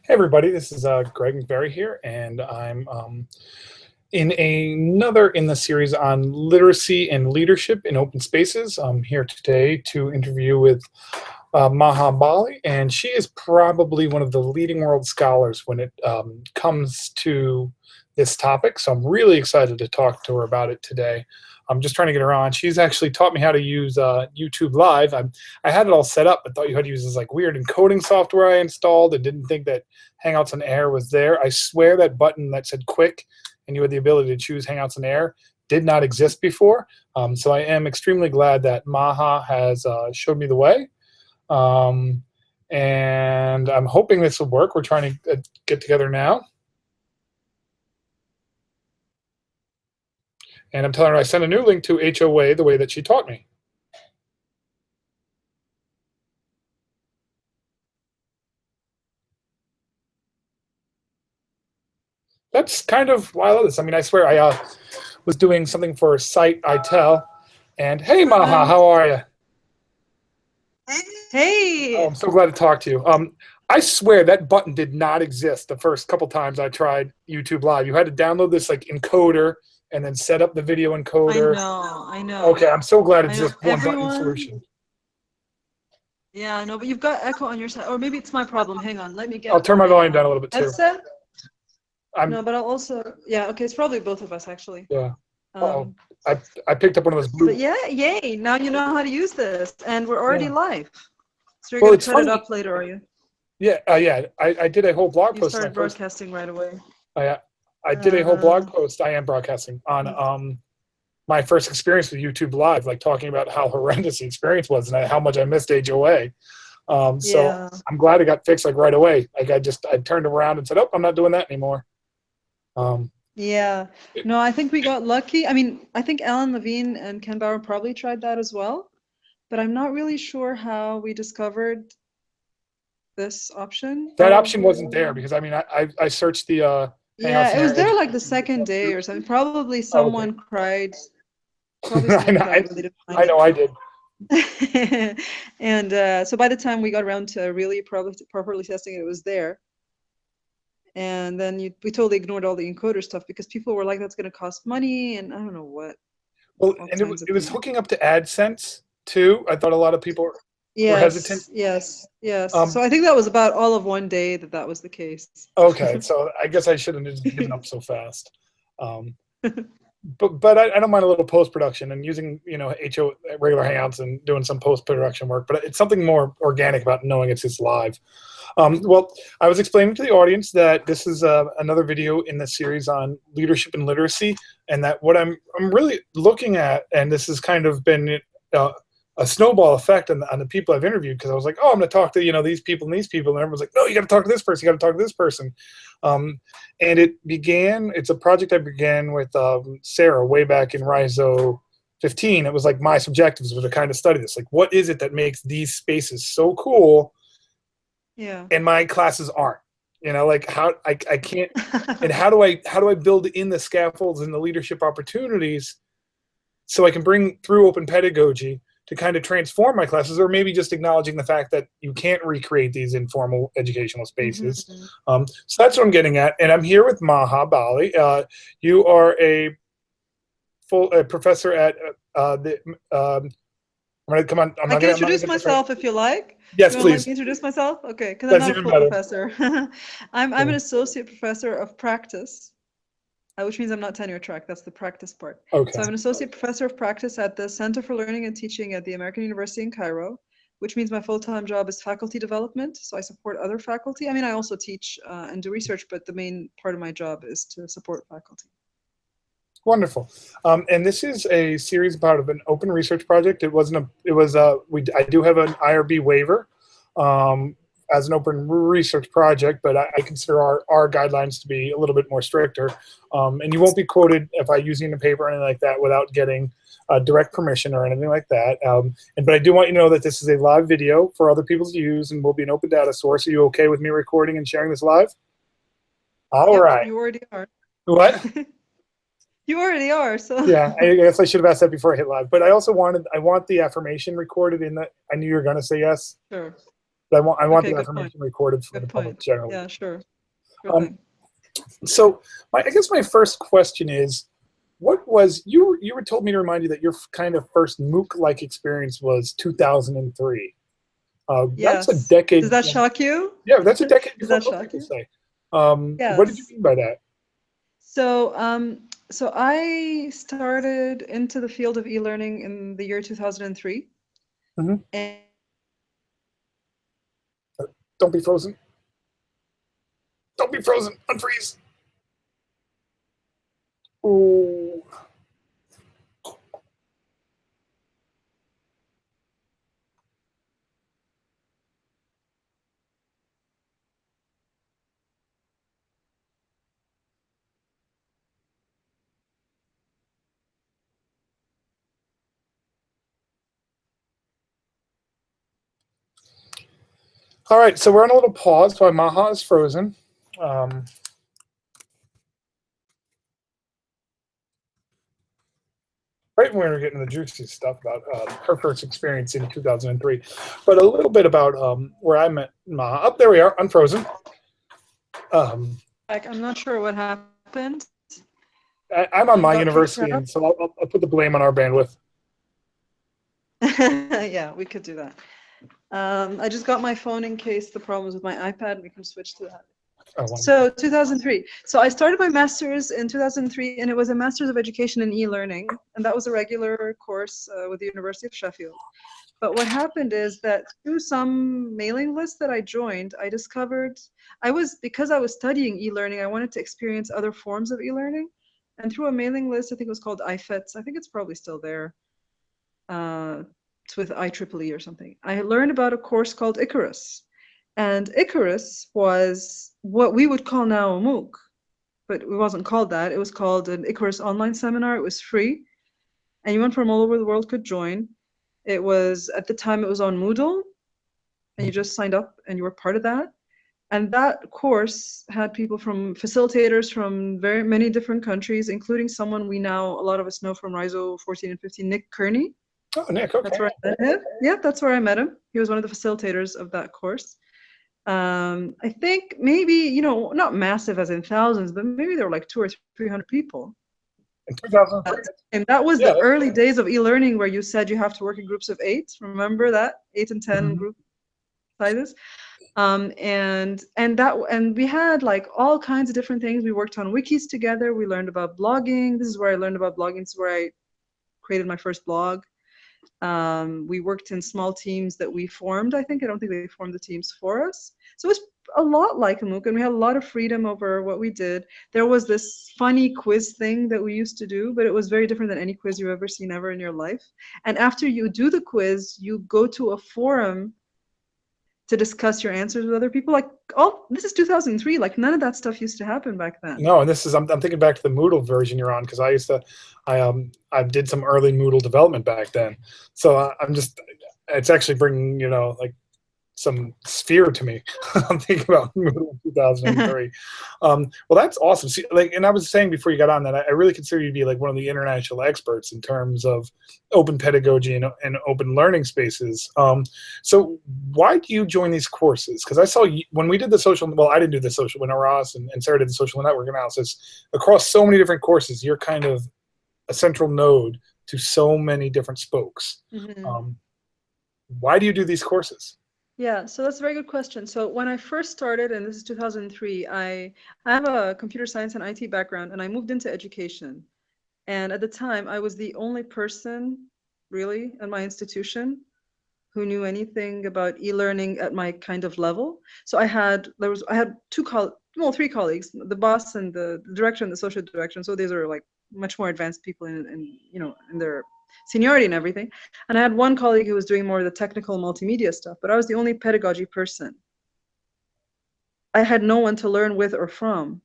Hey everybody, this is Greg McVerry here, and I'm in another in the series on literacy and leadership in open spaces. I'm here today to interview with Maha Bali, and she is probably one of the leading world scholars when it comes to this topic. So I'm really excited to talk to her about it today. I'm just trying to get her on. She's actually taught me how to use YouTube Live. I had it all set up, but thought you had to use this like weird encoding software I installed and didn't think that Hangouts on Air was there. I swear that button that said quick and you had the ability to choose Hangouts on Air did not exist before. So I am extremely glad that Maha has showed me the way. And I'm hoping this will work. We're trying to get together now. And I'm telling her I sent a new link to HOA the way that she taught me. That's kind of why I love this. I mean, I swear I was doing something for Site ITEL. And hey, Maha, how are you? Hey. Oh, I'm so glad to talk to you. I swear that button did not exist the first couple times I tried YouTube Live. You had to download this like encoder and then set up the video encoder. I know. Okay, I'm so glad it's just one Everyone... button solution. Yeah, I know, but you've got echo on your side. Or maybe it's my problem. Hang on, let me get... I'll turn my volume down a little bit too. Headset? No, but I'll also... Yeah, okay, it's probably both of us actually. Yeah. I picked up one of those blue... But yeah, yay, now you know how to use this. And we're already live. So you're going to cut it up later, are you? Yeah, I did a whole blog post. You started broadcasting right away. I did a whole blog post. I am broadcasting on my first experience with YouTube Live, like talking about how horrendous the experience was and how much I missed HOA. So I'm glad it got fixed like right away. Like I turned around and said, "Oh, I'm not doing that anymore." Yeah, no, I think we got lucky. I mean, I think Alan Levine and Ken Bauer probably tried that as well, but I'm not really sure how we discovered this option. That option wasn't there because I mean I searched the yeah, it was there like the second day or something. Probably someone cried. Probably someone cried when they didn't find I know I did. And so by the time we got around to really properly testing it, it was there. And then we totally ignored all the encoder stuff because people were like, "That's going to cost money," and I don't know what. Well, and it was hooking up to AdSense too. I thought a lot of people were hesitant. Yes. So I think that was about all of one day that was the case. Okay, so I guess I shouldn't have given up so fast. But I don't mind a little post-production and using regular Hangouts and doing some post-production work. But it's something more organic about knowing it's just live. Well, I was explaining to the audience that this is another video in the series on leadership and literacy, and that what I'm really looking at, and this has kind of been a snowball effect on the people I've interviewed, because I was like, oh, I'm going to talk to these people, and everyone's like, no, you got to talk to this person, you got to talk to this person. And it's a project I began with Sarah way back in RISO 15. It was like my subjectives were to kind of study this, like what is it that makes these spaces so cool, and my classes aren't. Like how I can't, and how do I build in the scaffolds and the leadership opportunities so I can bring through open pedagogy to kind of transform my classes, or maybe just acknowledging the fact that you can't recreate these informal educational spaces. So that's what I'm getting at. And I'm here with Maha Bali. You are a professor at the. I'm gonna come on. I can introduce myself if you like. Yes, please. Introduce myself. Okay, because I'm not a full professor. I'm an associate professor of practice. Which means I'm not tenure track. That's the practice part. Okay. So I'm an associate professor of practice at the Center for Learning and Teaching at the American University in Cairo, which means my full-time job is faculty development. So I support other faculty. I mean, I also teach and do research, but the main part of my job is to support faculty. Wonderful. And this is a series part of an open research project. I do have an IRB waiver as an open research project, but I consider our guidelines to be a little bit more stricter. And you won't be quoted if I use it in a paper or anything like that without getting direct permission or anything like that. But I do want you to know that this is a live video for other people to use and will be an open data source. Are you okay with me recording and sharing this live? All right. You already are. What? You already are. So yeah, I guess I should have asked that before I hit live. But I also want the affirmation recorded in that. I knew you were going to say yes. Sure. But I want Okay, the good point. information recorded for the Good public point. generally. Yeah, sure. Sure Um, thing. so I guess my first question is, what was you were told me to remind you that your kind of first MOOC like experience was 2003. That's a Yes. Does decade. that shock you? Yeah, that's a decade Does before that most shock people you? say. What did you Yes. mean by that? So, so I started into the field of e-learning in the year 2003. Hmm. And Don't be frozen. Don't be frozen. Unfreeze. Ooh. All right, so we're on a little pause while Maha is frozen. Um, right when we were getting the juicy stuff about her first experience in 2003, but a little bit about where I met Maha. Up there we are, unfrozen. Um, like, I'm not sure what happened. I'm on my Got kicked university, out. and so I'll put the blame on our bandwidth. Yeah, we could do that. I just got my phone in case the problem was with my iPad. We can switch to that. Oh, wonderful. So 2003. So I started my master's in 2003, and it was a master's of education in e-learning, and that was a regular course with the University of Sheffield. But what happened is that through some mailing list that I joined, I discovered because I was studying e-learning, I wanted to experience other forms of e-learning. And through a mailing list, I think it was called IFETS. I think it's probably still there. It's with IEEE or something. I learned about a course called Icarus. And Icarus was what we would call now a MOOC, but it wasn't called that. It was called an Icarus online seminar. It was free. Anyone from all over the world could join. It was, at the time, it was on Moodle, and you just signed up and you were part of that. And that course had people from facilitators from very many different countries, including someone we now, a lot of us know from RISO 14 and 15, Nick Kearney. Oh, Nick, okay. That's where I met him. Yeah, that's where I met him. He was one of the facilitators of that course. I think maybe, not massive as in thousands, but maybe there were like 200 or 300 people. In 2003. And that was Yeah, the early days of e-learning where you said you have to work in groups of 8. Remember that? 8 and 10 group sizes. And we had like all kinds of different things. We worked on wikis together. We learned about blogging. This is where I learned about blogging. This is where I created my first blog. We worked in small teams that we formed. I don't think they formed the teams for us. So it was a lot like a MOOC, and we had a lot of freedom over what we did. There was this funny quiz thing that we used to do, but it was very different than any quiz you've ever seen ever in your life. And after you do the quiz, you go to a forum to discuss your answers with other people. Like, oh, this is 2003. Like, none of that stuff used to happen back then. No, and this is I'm thinking back to the Moodle version you're on, because I did some early Moodle development back then, so I'm just it's actually bringing like some sphere to me. I'm thinking about Moodle in 2003. Well, that's awesome. See, and I was saying before you got on that I really consider you to be like one of the international experts in terms of open pedagogy and open learning spaces. So why do you join these courses? Because I saw when we did the social, well, I didn't do the social, when Ross and Sarah did the social network analysis, across so many different courses, you're kind of a central node to so many different spokes. Mm-hmm. Why do you do these courses? Yeah, so that's a very good question. So when I first started, and this is 2003, I have a computer science and IT background, and I moved into education. And at the time, I was the only person, really, at my institution who knew anything about e-learning at my kind of level. So I had three colleagues, the boss and the director and the social director. So these are like much more advanced people in their seniority and everything. And I had one colleague who was doing more of the technical multimedia stuff, but I was the only pedagogy person. I had no one to learn with or from.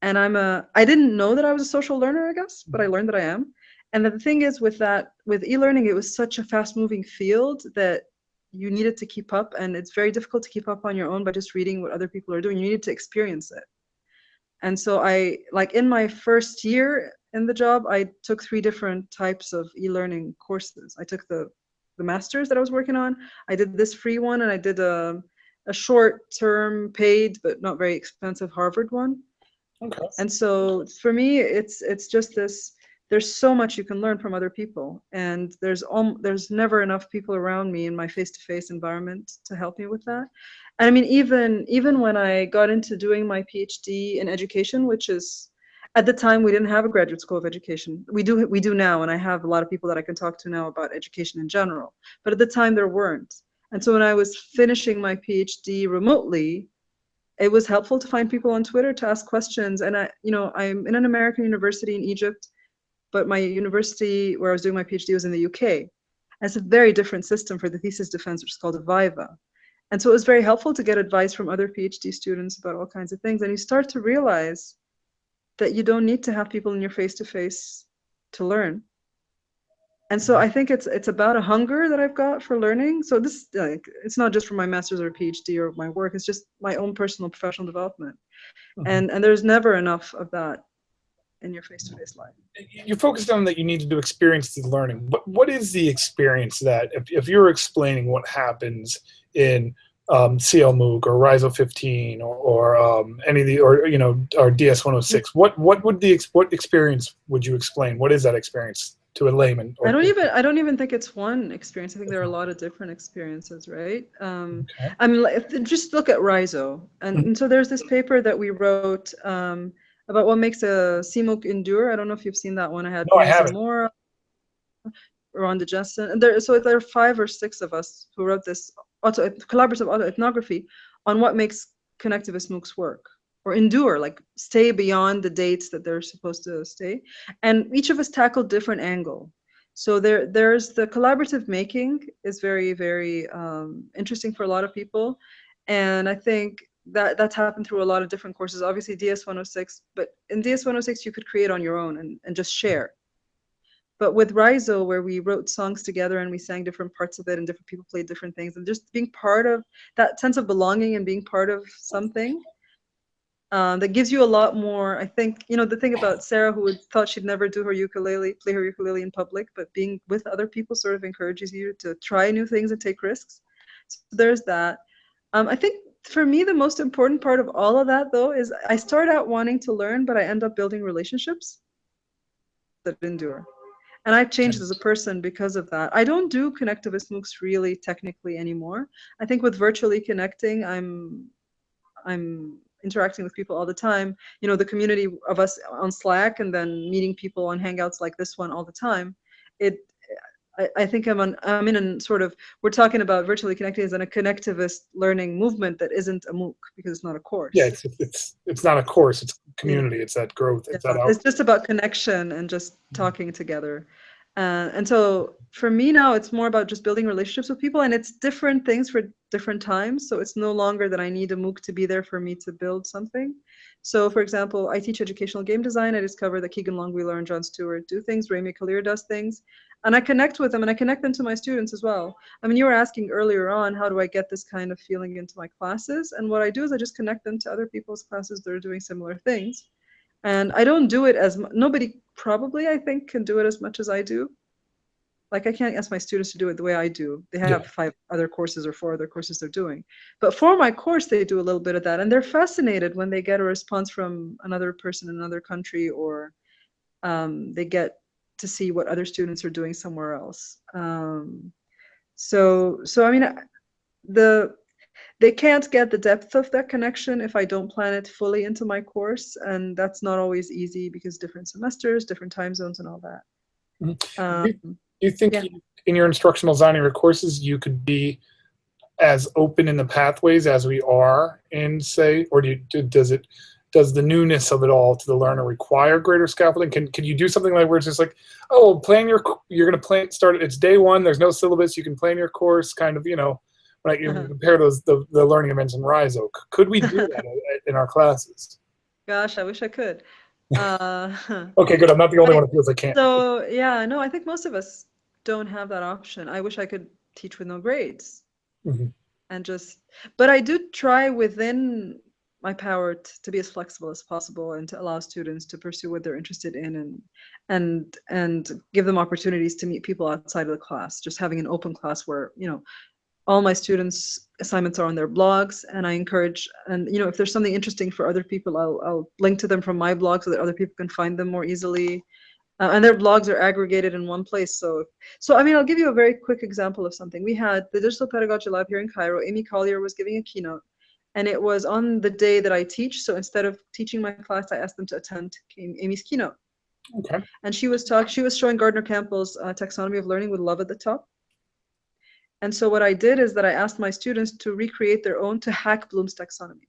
And I didn't know that I was a social learner, I guess, but I learned that I am. And the thing is with e-learning, it was such a fast moving field that you needed to keep up, and it's very difficult to keep up on your own by just reading what other people are doing. You needed to experience it. And so in my first year in the job, I took 3 different types of e-learning courses. I took the master's that I was working on. I did this free one, and I did a short-term paid but not very expensive Harvard one. Okay. And so for me, it's just this. There's so much you can learn from other people, and there's never enough people around me in my face-to-face environment to help me with that. And I mean, even when I got into doing my PhD in education, which is at the time we didn't have a graduate school of education. We do now, and I have a lot of people that I can talk to now about education in general. But at the time there weren't. And so when I was finishing my PhD remotely, it was helpful to find people on Twitter to ask questions. And I'm in an American university in Egypt, but my university where I was doing my PhD was in the UK. It's a very different system for the thesis defense, which is called a viva. And so it was very helpful to get advice from other PhD students about all kinds of things. And you start to realize that you don't need to have people in your face-to-face to learn. And so I think it's about a hunger that I've got for learning. So this, it's not just for my master's or PhD or my work, it's just my own personal professional development. And there's never enough of that in your face-to-face life. You focused on that you need to do experience-led learning. What is the experience that, if you're explaining what happens in CL MOOC or Rhizo 15 or any of the, or or DS106, what experience would you explain? What is that experience to a layman? I don't even think it's one experience. I think there are a lot of different experiences, right? Okay. I mean, just look at Rhizo, and so there's this paper that we wrote about what makes a CMOOC endure. I don't know if you've seen that one. I had No, I Pia haven't. Zamora, Rhonda Justin, and so there are 5 or 6 of us who wrote this collaborative autoethnography on what makes connectivist MOOCs work or endure, like stay beyond the dates that they're supposed to stay. And each of us tackled different angle. So there's the collaborative making is very, very interesting for a lot of people. And I think that's happened through a lot of different courses, obviously DS106, but in DS106 you could create on your own and just share. But with Rhizo, where we wrote songs together and we sang different parts of it and different people played different things, and just being part of that sense of belonging and being part of something, that gives you a lot more. I think, the thing about Sarah, who thought she'd never play her ukulele in public, but being with other people sort of encourages you to try new things and take risks. So there's that. I think for me, the most important part of all of that, though, is I start out wanting to learn, but I end up building relationships that endure. And I've changed as a person because of that. I don't do connectivist MOOCs really technically anymore. I think with virtually connecting, I'm interacting with people all the time. The community of us on Slack and then meeting people on Hangouts like this one all the time. I think I'm in a sort of, we're talking about virtually connecting as in a connectivist learning movement that isn't a MOOC because it's not a course. Yeah, it's not a course, it's community, it's that growth. It's just about connection and just talking together. And so for me now, it's more about just building relationships with people, and it's different things for different times. So it's no longer that I need a MOOC to be there for me to build something. So for example, I teach educational game design. I discover that Keegan Longwheeler and John Stewart do things, Rami Kalir does things, and I connect with them and I connect them to my students as well. I mean, you were asking earlier on, how do I get this kind of feeling into my classes? And what I do is I just connect them to other people's classes that are doing similar things. And I don't do it nobody probably, I think, can do it as much as I do. Like, I can't ask my students to do it the way I do. They have 5 other courses or 4 other courses they're doing. But for my course, they do a little bit of that. And they're fascinated when they get a response from another person in another country, or they get to see what other students are doing somewhere else. So I mean, they can't get the depth of that connection if I don't plan it fully into my course. And that's not always easy because different semesters, different time zones and all that. Do you think in your instructional design of your courses, you could be as open in the pathways as we are in, say, or does the newness of it all to the learner require greater scaffolding? Can you do something like where it's just like, oh, you're going to plan, it's day 1, there's no syllabus, you can plan your course, kind of, when you compare the learning events in Rhizo. Could we do that in our classes? Gosh, I wish I could. Okay, good. I'm not the only one who feels I can't. So yeah, no, I think most of us don't have that option. I wish I could teach with no grades. And but I do try within my power to be as flexible as possible and to allow students to pursue what they're interested in, and give them opportunities to meet people outside of the class. Just having an open class where all my students' assignments are on their blogs, and I encourage, and if there's something interesting for other people, I'll link to them from my blog so that other people can find them more easily. And their blogs are aggregated in one place. So I mean, I'll give you a very quick example of something. We had the Digital Pedagogy Lab here in Cairo. Amy Collier was giving a keynote, and it was on the day that I teach. So instead of teaching my class, I asked them to attend Amy's keynote. Okay. And she was showing Gardner Campbell's Taxonomy of Learning with love at the top. And so what I did is that I asked my students to recreate their own to hack Bloom's taxonomy.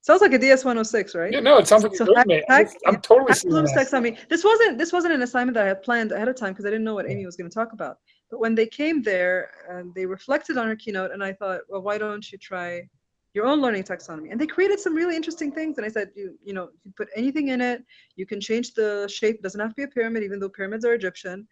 Sounds like a DS 106, right? Yeah, no, it sounds like So great, man. I'm totally hack seeing Bloom's that. taxonomy. This wasn't an assignment that I had planned ahead of time because I didn't know what Amy was going to talk about. But when they came there and they reflected on her keynote, and I thought, well, why don't you try your own learning taxonomy? And they created some really interesting things. And I said, you put anything in it. You can change the shape. It doesn't have to be a pyramid, even though pyramids are Egyptian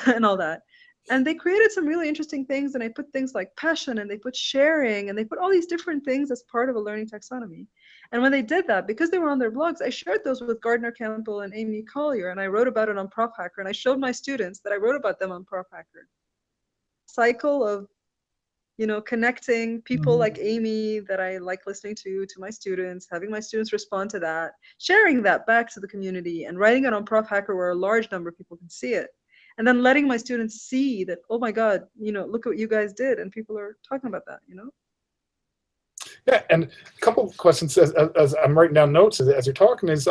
and all that. And they created some really interesting things. And I put things like passion, and they put sharing, and they put all these different things as part of a learning taxonomy. And when they did that, because they were on their blogs, I shared those with Gardner Campbell and Amy Collier, and I wrote about it on Prof Hacker, and I showed my students that I wrote about them on Prof Hacker. Cycle of, connecting people like Amy that I like listening to my students, having my students respond to that, sharing that back to the community, and writing it on Prof Hacker where a large number of people can see it. And then letting my students see that, oh my God, look what you guys did, and people are talking about that, Yeah, and a couple of questions as I'm writing down notes as you're talking is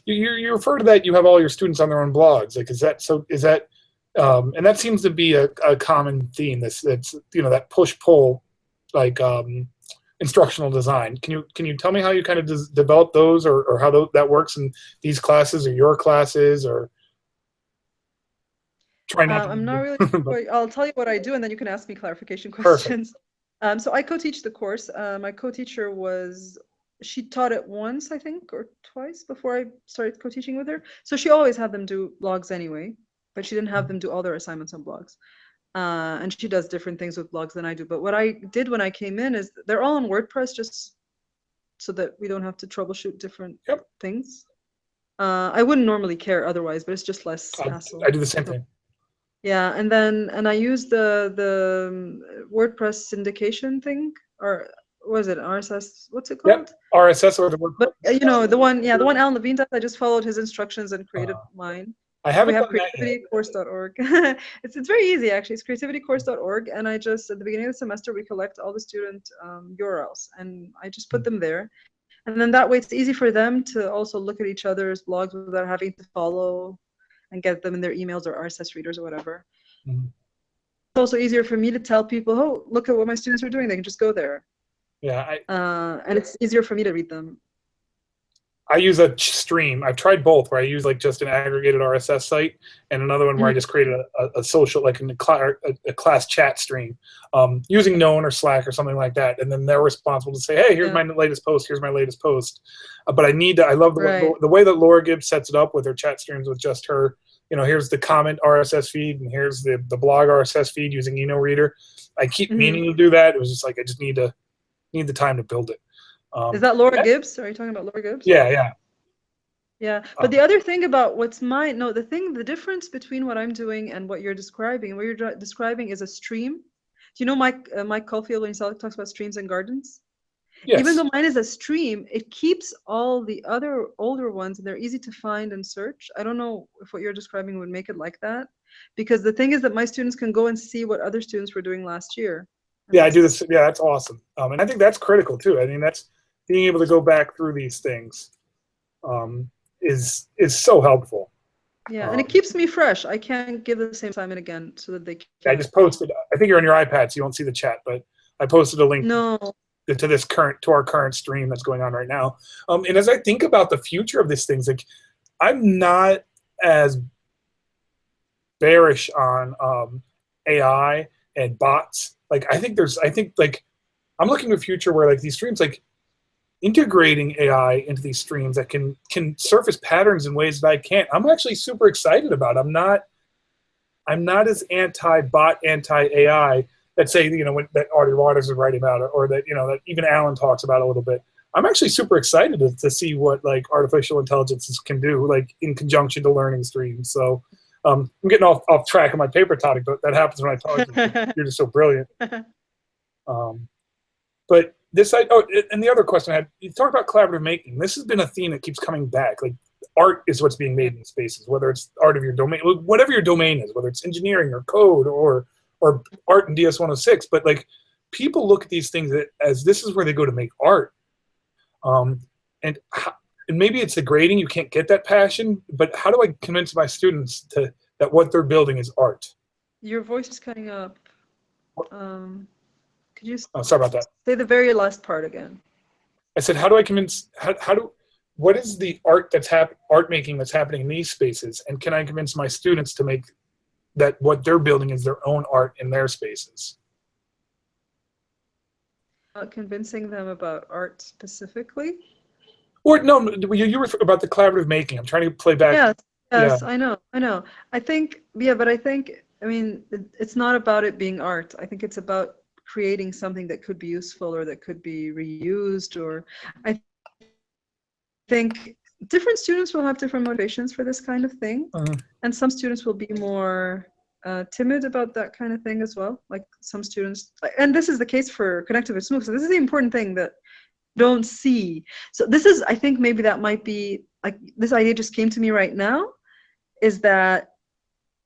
you refer to that you have all your students on their own blogs. Like, is that and that seems to be a common theme. That's that push pull, like instructional design. Can you tell me how you kind of develop those, or how that works in these classes or your classes, or try not to? I'm not really. I'll tell you what I do, and then you can ask me clarification Perfect. questions. So I co-teach the course. My co-teacher she taught it once, I think, or twice before I started co-teaching with her. So she always had them do blogs anyway, but she didn't have them do all their assignments on blogs. And she does different things with blogs than I do. But what I did when I came in is they're all on WordPress, just so that we don't have to troubleshoot different things. I wouldn't normally care otherwise, but it's just less hassle. I do the same thing. Yeah, and I use the WordPress syndication thing, or was it RSS? What's it called? Yep, RSS or the WordPress. But the one Alan Levine does. I just followed his instructions and created mine. I haven't. We have creativitycourse.org. It's very easy actually. It's creativitycourse.org, and I just at the beginning of the semester we collect all the student URLs, and I just put them there, and then that way it's easy for them to also look at each other's blogs without having to follow and get them in their emails or RSS readers or whatever. Mm-hmm. It's also easier for me to tell people, oh, look at what my students are doing. They can just go there. Yeah. And it's easier for me to read them. I use a stream. I've tried both, where I use like just an aggregated RSS site, and another one where I just created a social, like a class chat stream, using Known or Slack or something like that, and then they're responsible to say, hey, here's my latest post, here's my latest post. But I love the way that Laura Gibbs sets it up with her chat streams with just her. Here's the comment RSS feed, and here's the blog RSS feed using eNoReader. I keep meaning to do that. It was just like I just need the time to build it. Is that Laura Gibbs? Are you talking about Laura Gibbs? Yeah. But the other thing about the difference between what I'm doing and what you're describing, and what you're describing is a stream. Do you know Mike Caulfield when he talks about streams and gardens? Yes. Even though mine is a stream, it keeps all the other older ones, and they're easy to find and search. I don't know if what you're describing would make it like that, because the thing is that my students can go and see what other students were doing last year. Yeah, I do this. Yeah, that's awesome. And I think that's critical too. I mean, that's being able to go back through these things is so helpful. Yeah, and it keeps me fresh. I can't give the same assignment again, so that they can. I just posted. I think you're on your iPad, so you won't see the chat, but I posted a link. To our current stream that's going on right now. And as I think about the future of these things, like I'm not as bearish on AI and bots. Like I think I'm looking to a future where like these streams, like integrating AI into these streams that can surface patterns in ways that I can't. I'm actually super excited about. I'm not as anti-bot, anti-AI that say, that Audrey Waters is writing about, or that, that even Alan talks about a little bit. I'm actually super excited to see what like artificial intelligences can do, like in conjunction to learning streams. So I'm getting off track of my paper topic, but that happens when I talk. You're just so brilliant. But and the other question I had, you talked about collaborative making. This has been a theme that keeps coming back. Like art is what's being made in these spaces, whether it's art of your domain, whatever your domain is, whether it's engineering or code or art in DS 106. But like people look at these things as this is where they go to make art. And maybe it's the grading, you can't get that passion, but how do I convince my students that what they're building is art? Your voice is cutting up. Could you sorry about that. Say the very last part again? I said, how do I convince, what is the art art making that's happening in these spaces? And can I convince my students to make that what they're building is their own art in their spaces? Convincing them about art specifically? Or no, you were about the collaborative making. I'm trying to play back. Yes, yeah. I know. I think, but I think, I mean, it's not about it being art. I think it's about creating something that could be useful or that could be reused. Or I think different students will have different motivations for this kind of thing. And some students will be more timid about that kind of thing as well. Like some students, and this is the case for connectivist MOOCs. So this is the important thing that don't see. So this is, I think maybe that might be, like this idea just came to me right now, is that,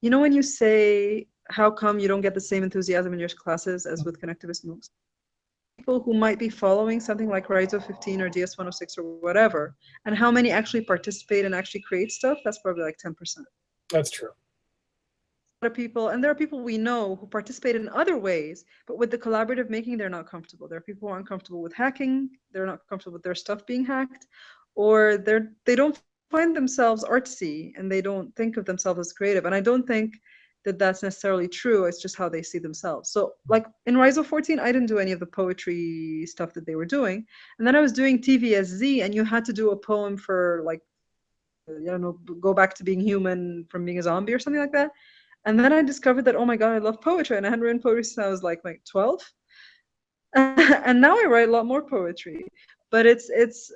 you know, when you say, how come you don't get the same enthusiasm in your classes as with connectivist MOOCs? People who might be following something like Rhizo 15 or DS 106 or whatever, and how many actually participate and actually create stuff, that's probably like 10%. That's true. People, and there are people we know who participate in other ways, but with the collaborative making, they're not comfortable. There are people who aren't comfortable with hacking, they're not comfortable with their stuff being hacked, or they don't find themselves artsy and they don't think of themselves as creative. And I don't think that that's necessarily true. It's just how they see themselves. So like in Rhizo 14, I didn't do any of the poetry stuff that they were doing. And then I was doing TVSZ, and you had to do a poem for like, I don't know, go back to being human from being a zombie or something like that. And then I discovered that, oh my God, I love poetry. And I hadn't written poetry since I was like 12. And now I write a lot more poetry. But this is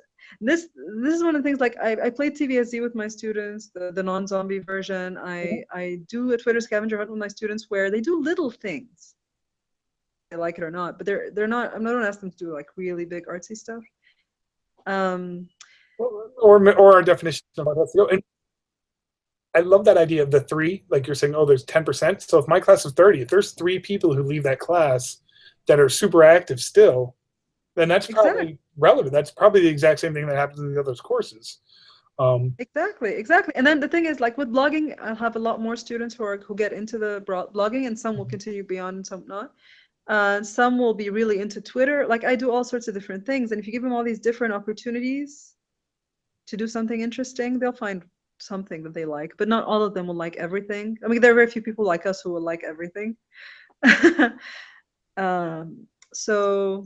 one of the things, like I played TVSZ with my students, the non-zombie version. I do a Twitter scavenger hunt with my students where they do little things. They like it or not, but they're not, I'm not gonna ask them to do like really big artsy stuff. Or our definition of art. I love that idea of the 3, like you're saying, oh, there's 10%. So if my class is 30, if there's 3 people who leave that class that are super active still, then that's probably relevant. That's probably the exact same thing that happens in the other courses. Exactly. And then the thing is, like with blogging, I'll have a lot more students who get into the blogging, and some will continue beyond and some not. Some will be really into Twitter. Like I do all sorts of different things. And if you give them all these different opportunities to do something interesting, they'll find something that they like, but not all of them will like everything. I mean, there are very few people like us who will like everything. So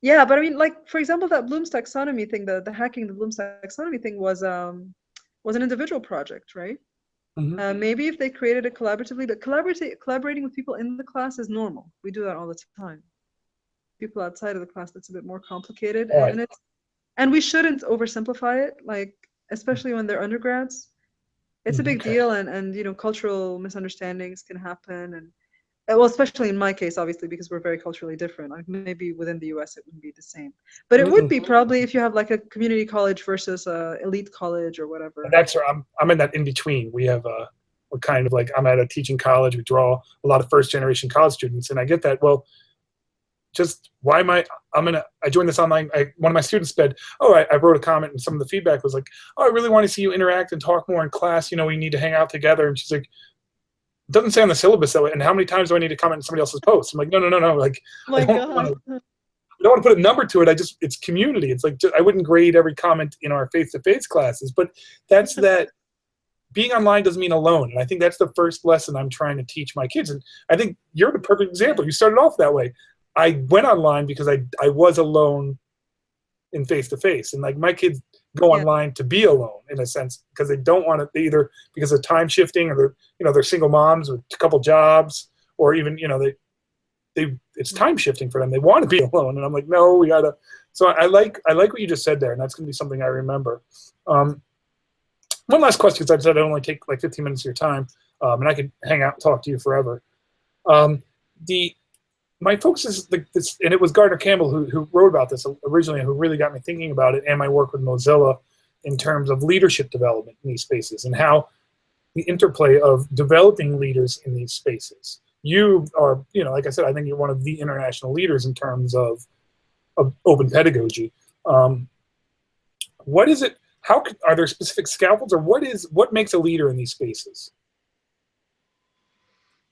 yeah, but I mean, like for example, that Bloom's taxonomy thing, the hacking the Bloom's taxonomy thing was an individual project, right? Maybe if they created it collaboratively, but collaborating with people in the class is normal. We do that all the time. People outside of the class, that's a bit more complicated, and we shouldn't oversimplify it, like especially when they're undergrads. It's a big deal, and you know, cultural misunderstandings can happen, and well, especially in my case, obviously, because we're very culturally different. Like maybe within the US it wouldn't be the same, but it would be probably if you have like a community college versus a elite college or whatever. And that's where I'm in that in between. We have we're kind of like, I'm at a teaching college. We draw a lot of first generation college students, and I get that. Well, just why am I joined this online. One of my students said, oh, I wrote a comment, and some of the feedback was like, oh, I really want to see you interact and talk more in class. You know, we need to hang out together. And she's like, it doesn't say on the syllabus that way. And how many times do I need to comment on somebody else's post? I'm like, no. Like, I don't want to put a number to it. It's community. It's like, I wouldn't grade every comment in our face-to-face classes, but that's that. Being online doesn't mean alone. And I think that's the first lesson I'm trying to teach my kids. And I think you're the perfect example. You started off that way. I went online because I was alone in face-to-face. And like my kids go online to be alone in a sense, because they don't want to, either because of time shifting, or they're single moms with a couple jobs, or even, it's time shifting for them. They want to be alone. And I'm like, no, we gotta. So I like what you just said there. And that's going to be something I remember. One last question, because I said I only take like 15 minutes of your time, and I could hang out and talk to you forever. my focus is this, and it was Gardner Campbell who wrote about this originally, who really got me thinking about it, and my work with Mozilla in terms of leadership development in these spaces and how the interplay of developing leaders in these spaces. You are, like I said, I think you're one of the international leaders in terms of open pedagogy. What is it? How are there specific scaffolds, or what makes a leader in these spaces?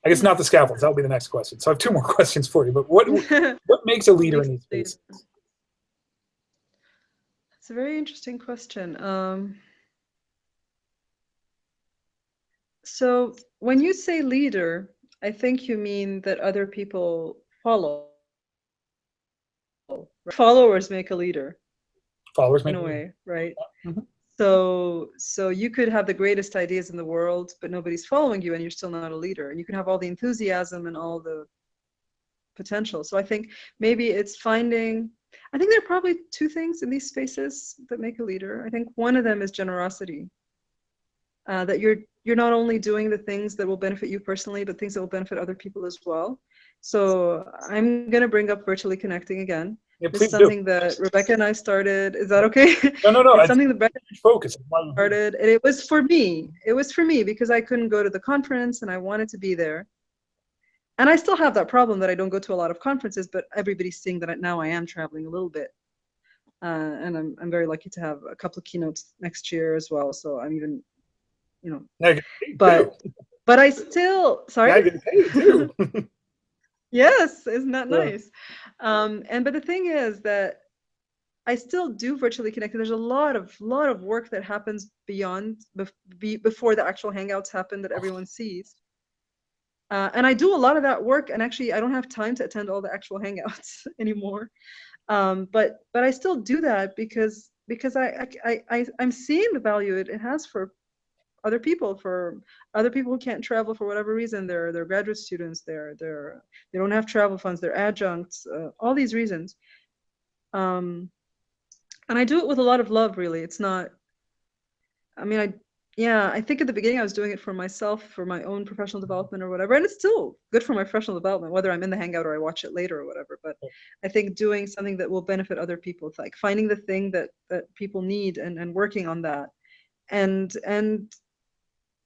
I guess not the scaffolds. That'll be the next question. So I have two more questions for you. But what makes a leader in these spaces? It's a very interesting question. So when you say leader, I think you mean that other people follow. Followers make a leader. Followers make in a way, right? Mm-hmm. So you could have the greatest ideas in the world, but nobody's following you, and you're still not a leader. And you can have all the enthusiasm and all the potential. So I think maybe it's finding. I think there are probably two things in these spaces that make a leader. I think one of them is generosity. That you're not only doing the things that will benefit you personally, but things that will benefit other people as well. So I'm going to bring up virtually connecting again. Yeah, this is something that Rebecca and I started. Is that okay? No. It's something that Rebecca focus started, and it was for me. It was for me because I couldn't go to the conference and I wanted to be there. And I still have that problem that I don't go to a lot of conferences, but everybody's seeing that now I am traveling a little bit. And I'm very lucky to have a couple of keynotes next year as well. So I'm even, but I still, sorry? Now you get paid too. Yes, isn't that nice? But the thing is that I still do virtually connect. There's a lot of work that happens before the actual hangouts happen that everyone sees. And I do a lot of that work, and actually I don't have time to attend all the actual hangouts anymore. But I still do that because I'm seeing the value it has for other people who can't travel for whatever reason. They're graduate students, they don't have travel funds, they're adjuncts, all these reasons. And I do it with a lot of love, really. It's not, I mean, I think at the beginning I was doing it for myself, for my own professional development or whatever, and it's still good for my professional development, whether I'm in the hangout or I watch it later or whatever. But I think doing something that will benefit other people, like finding the thing that people need and working on that, and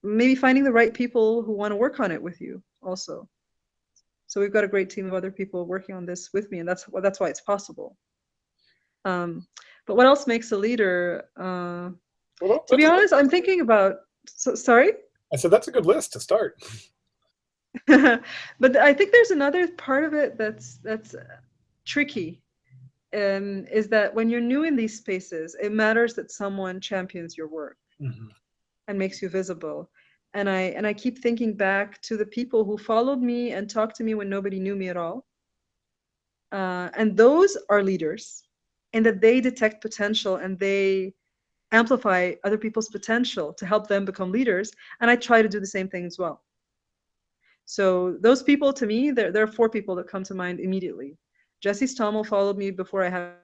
maybe finding the right people who want to work on it with you also. So we've got a great team of other people working on this with me, and that's why it's possible. But what else makes a leader? To be honest, I'm thinking about. Sorry? I said that's a good list to start. But I think there's another part of it that's tricky. Is that when you're new in these spaces, it matters that someone champions your work. Mm-hmm. And makes you visible. And I keep thinking back to the people who followed me and talked to me when nobody knew me at all. And those are leaders, in that they detect potential and they amplify other people's potential to help them become leaders. And I try to do the same thing as well. So those people, to me, there are four people that come to mind immediately. Jesse Stommel followed me before I had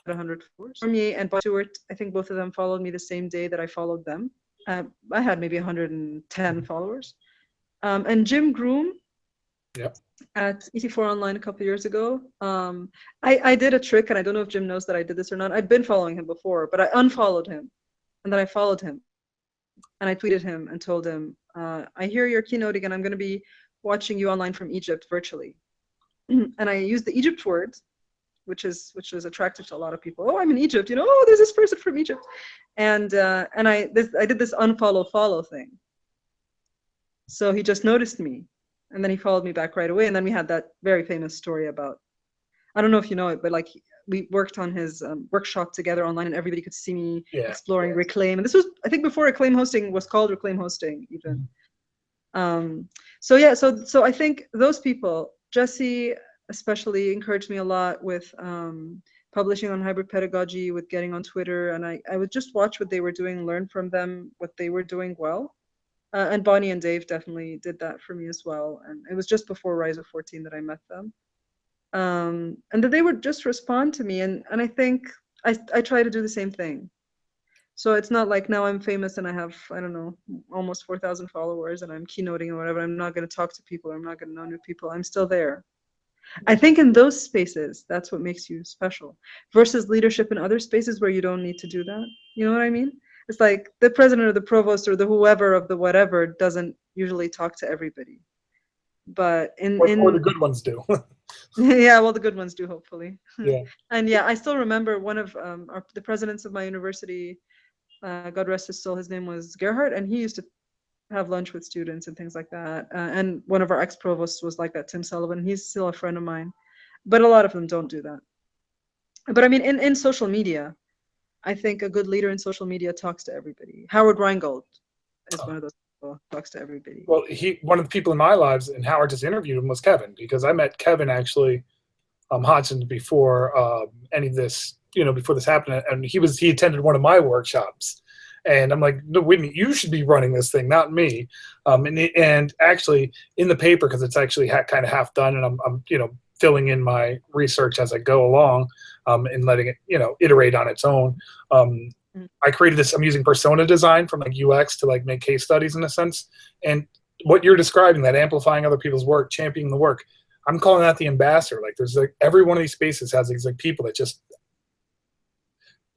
100 followers. Me and Bob Stewart, I think both of them followed me the same day that I followed them. I had maybe 110 followers. And Jim Groom at ET4 Online a couple of years ago. I did a trick, and I don't know if Jim knows that I did this or not. I'd been following him before, but I unfollowed him. And then I followed him. And I tweeted him and told him, I hear your keynoting, and I'm going to be watching you online from Egypt virtually. And I used the Egypt word, which is attractive to a lot of people. Oh, I'm in Egypt, oh, there's this person from Egypt. And I did this unfollow follow thing. So he just noticed me, and then he followed me back right away. And then we had that very famous story about, I don't know if you know it, but like we worked on his workshop together online, and everybody could see me exploring Reclaim. And this was, I think, before Reclaim Hosting was called Reclaim Hosting even. So I think those people, Jesse especially, encouraged me a lot with publishing on hybrid pedagogy, with getting on Twitter, and I would just watch what they were doing, learn from them what they were doing well. And Bonnie and Dave definitely did that for me as well. And it was just before Rise of 14 that I met them. And that they would just respond to me. And I think I try to do the same thing. So it's not like now I'm famous and I have, I don't know, almost 4,000 followers and I'm keynoting or whatever. I'm not going to talk to people. I'm not going to know new people. I'm still there. I think in those spaces, that's what makes you special versus leadership in other spaces where you don't need to do that. You know what I mean? It's like the president or the provost or the whoever of the whatever doesn't usually talk to everybody. But or the good ones do. yeah, well, the good ones do, hopefully. Yeah. And yeah, I still remember one of the presidents of my university, God rest his soul, his name was Gerhard, and he used to have lunch with students and things like that. And one of our ex-provosts was like that, Tim Sullivan. He's still a friend of mine. But a lot of them don't do that. But I mean, in social media, I think a good leader in social media talks to everybody. Howard Rheingold is one of those people, talks to everybody. Well, one of the people in my lives, and Howard just interviewed him, was Kevin, because I met Kevin actually Hodgson before any of this, before this happened, and he attended one of my workshops, and I'm like, no, wait a minute, you should be running this thing, not me. And actually in the paper, because it's actually kind of half done, and I'm filling in my research as I go along, and letting it iterate on its own. I created this. I'm using persona design from like UX to like make case studies in a sense, and what you're describing, that amplifying other people's work, championing the work, I'm calling that the ambassador. Like there's like every one of these spaces has these like people that just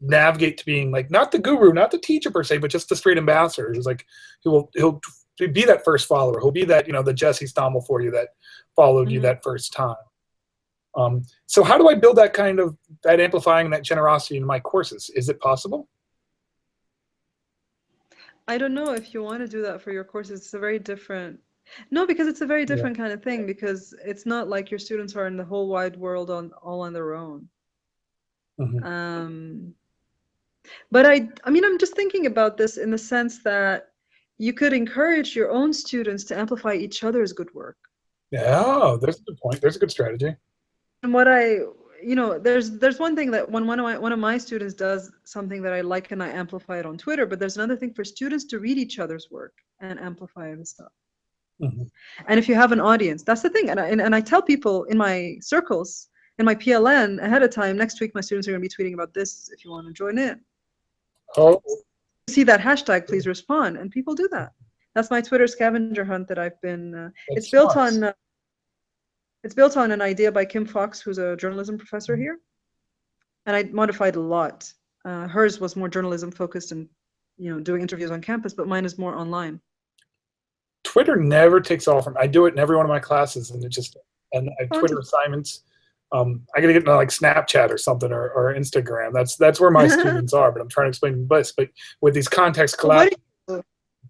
navigate to being like not the guru, not the teacher per se, but just the straight ambassador. Who's like he'll be that first follower. He'll be that the Jesse Stommel for you that followed you that first time. So how do I build that kind of that amplifying, that generosity in my courses? Is it possible? I don't know if you want to do that for your courses. It's a very different. No, because it's a very different kind of thing, because it's not like your students are in the whole wide world all on their own. But I mean, I'm just thinking about this in the sense that you could encourage your own students to amplify each other's good work. Yeah, there's a good point. There's a good strategy. And what there's one thing that when one of my students does something that I like and I amplify it on Twitter, but there's another thing for students to read each other's work and amplify the stuff. And if you have an audience, that's the thing. And I tell people in my circles, in my PLN ahead of time, next week my students are going to be tweeting about this if you want to join in. Oh. See that hashtag, please respond. And people do that. That's my Twitter scavenger hunt that I've been, it's built on an idea by Kim Fox, who's a journalism professor here. And I modified a lot. Hers was more journalism focused and, doing interviews on campus, but mine is more online. Twitter never takes off. I do it in every one of my classes, and I have Twitter assignments. I got to get into like Snapchat or something or Instagram. That's where my students are, but I'm trying to explain this. But with these context collapse,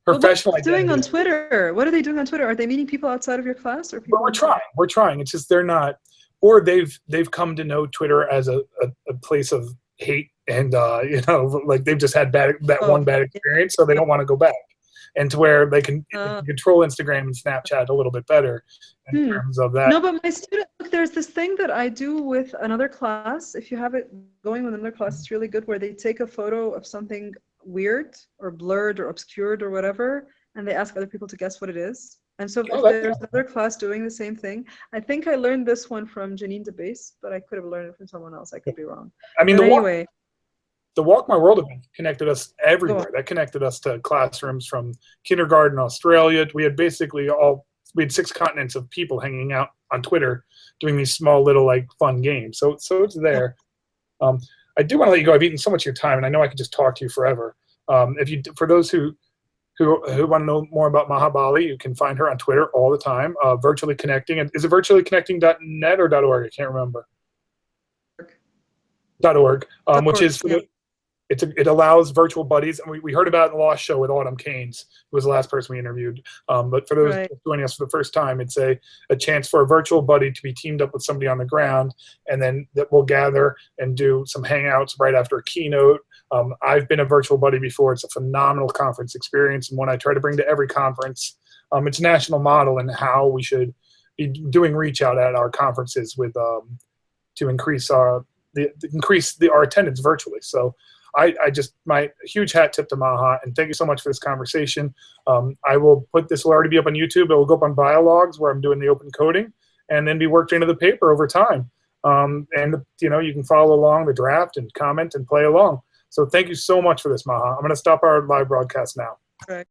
professional what are they doing on Twitter? What are they doing on Twitter? Are they meeting people outside of your class, or people? Well, we're trying. It's just they're not, or they've come to know Twitter as a place of hate, and like they've just had one bad experience, so they don't want to go back. And to where they can control Instagram and Snapchat a little bit better in terms of that. No, but my student, look, there's this thing that I do with another class. If you have it going with another class, it's really good, where they take a photo of something weird or blurred or obscured or whatever, and they ask other people to guess what it is. And so if there's another class doing the same thing, I think I learned this one from Janine DeBase, but I could have learned it from someone else. I could be wrong. I mean, the Walk My World event connected us everywhere. That connected us to classrooms from kindergarten, Australia. We had basically we had 6 continents of people hanging out on Twitter doing these small little like fun games. So it's there. I do want to let you go. I've eaten so much of your time, and I know I could just talk to you forever. For those who want to know more about Maha Bali, you can find her on Twitter all the time. Virtually Connecting. Is it virtuallyconnecting.net or .org? I can't remember. .org, which is for it allows virtual buddies, and we heard about it in the Lost Show with Autumn Keynes, who was the last person we interviewed. But for those joining us for the first time, it's a chance for a virtual buddy to be teamed up with somebody on the ground, and then that we'll gather and do some hangouts right after a keynote. I've been a virtual buddy before. It's a phenomenal conference experience, and one I try to bring to every conference. It's a national model in how we should be doing reach out at our conferences with to increase our attendance virtually. So my huge hat tip to Maha, and thank you so much for this conversation. I will this will already be up on YouTube. It will go up on Biologs, where I'm doing the open coding, and then be worked into the paper over time. And you can follow along the draft and comment and play along. So thank you so much for this, Maha. I'm going to stop our live broadcast now. Correct.